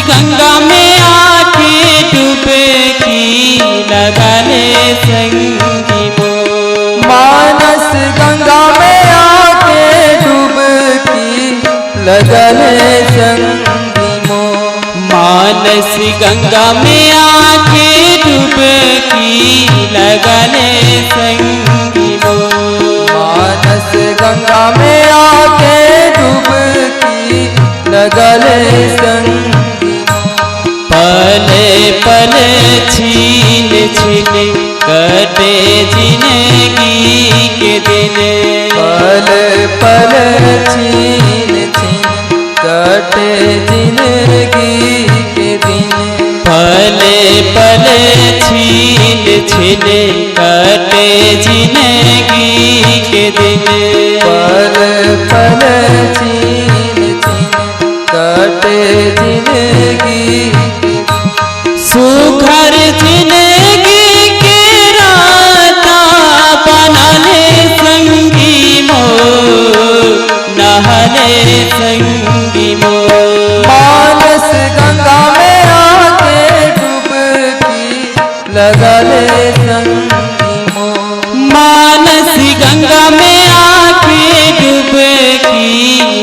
गंगा में आके डुबकी लगा ले संगी मोर। मानस गंगा में आके डुबकी लगा ले संगी मोर। मानस गंगा में आके डुबकी लगा ले संगी मोर। मानस गंगा में आके डुबकी लगा ले संगी मोर। पले पले छीन छीन कटे जिंदगी के दिन। पल पल छीन छीन कटे जिंदगी के दिन। पले पले छीन छीन कटे जिंदगी के दिन। पल पल छीन छीन कटे जिंदगी के दिन। सुघर जिंदगी के राता बना ले संगी मोर, नहले संगी मोर। मानस गंगा में आके डुबकी लगा ले संगी मोर। मानस गंगा में आके डुबकी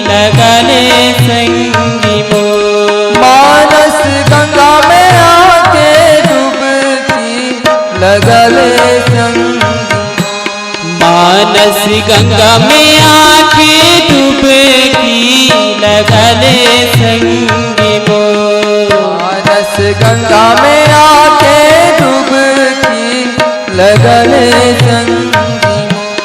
लगा ले संगी मोर। मानस गंगा में आके डुबकी लगा ले संगी मोर। मानस गंगा में आके डुबकी लगा ले संगी मोर। मानस गंगा में आके डुबकी लगा ले संगी मोर।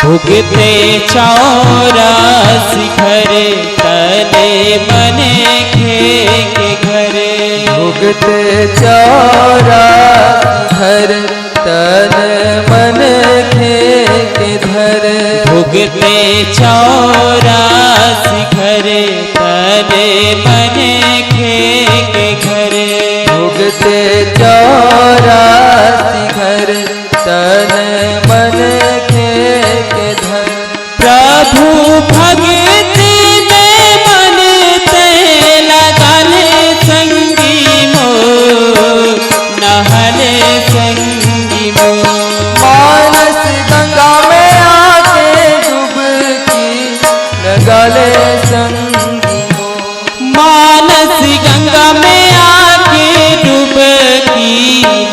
भुगते चौरासी घरे तने बने खे के घरे। भुगते चौरासी घर तन मन खे के धर। भुगते चौरासी घरे तने बने खे के घरे। भुगते चौरासी घर तन मन खे के धर। प्रभु भगति दे मन ते लगा ले संगी मोर, नहले संगी मोर। मानस गंगा में आके डुबकी लगा ले संगी मोर। मानस गंगा में आके डुबकी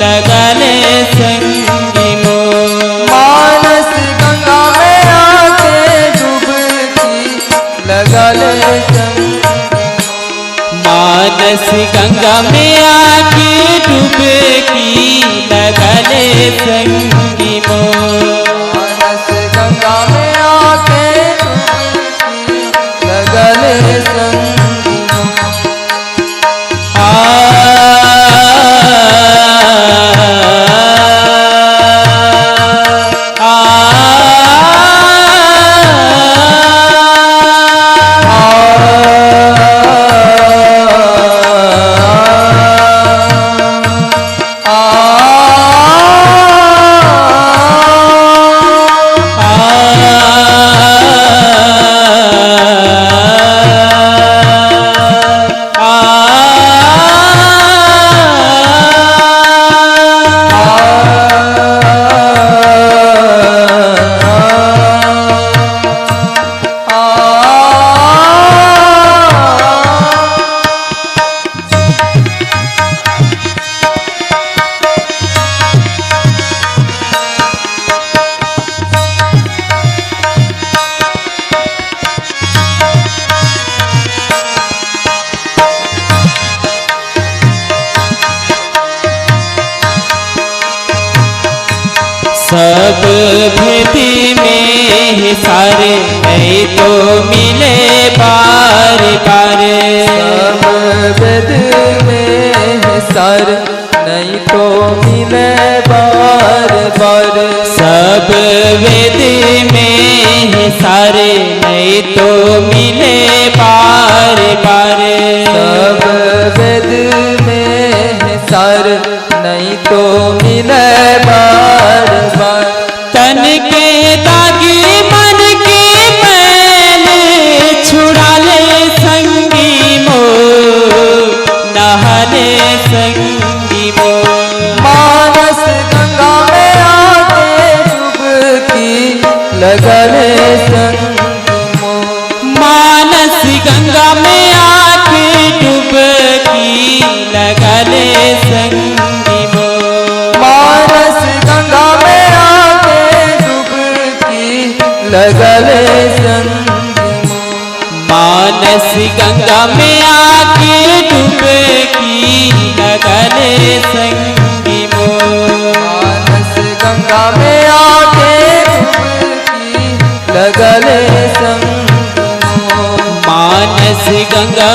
लगा ले संगी मोर। मानस गंगा में आके डुबकी लगा ले संगी मोर। मानस गंगा में आके डुबकी लगा ले संगी मोर। मानस गंगा में आके डुबकी लगा ले संगी मोर। सब भेद में है सारे नहीं तो मिले बार बार सब वेद में है सार नहीं तो मिले बार बार सब वेद में है सारे नहीं तो मिले बार बार सब वेद में है सार नहीं तो मिले बार बार तन के दागी मन की मैल छुड़ा ले संगी मो नहाले संगी मो मानस गंगा में आके डुबकी लगा ले संगी मो मानस गंगा में आके डुबकी लगा ले संगी मो मानस गंगा में आके डुबकी लगा ले संगी मो मानस गंगा में आके डुबकी लगा ले संगी मो मानस गंगा में आके डुबकी लगा ले संगी मो मानस गंगा